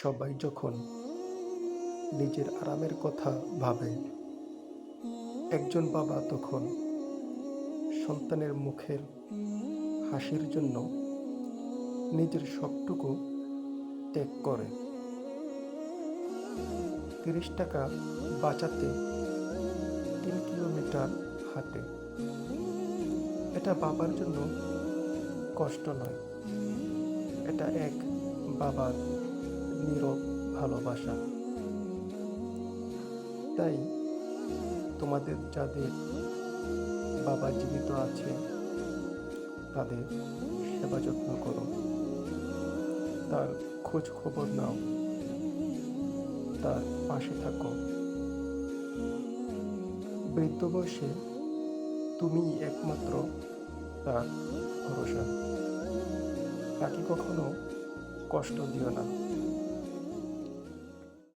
সবাই যখন নিজের আরামের কথা ভাবে, একজন বাবা তখন সন্তানের মুখের হাসির জন্য নিজের সবটুকু ত্যাগ করে। ৩০ টাকা বাঁচাতে ৩ কিলোমিটার হাঁটে। এটা বাবার জন্য কষ্ট নয়, এটা এক বাবার নীরব ভালোবাসা। তাই তোমাদের যাদের বাবা জীবিত আছে তাদের সেবা যত্ন করো, তার খোঁজ খবর নাও, তার পাশে থাকো। বৃদ্ধ বয়সে তুমিই একমাত্র তার ভরসা। তাকে কখনো কষ্ট দিও না।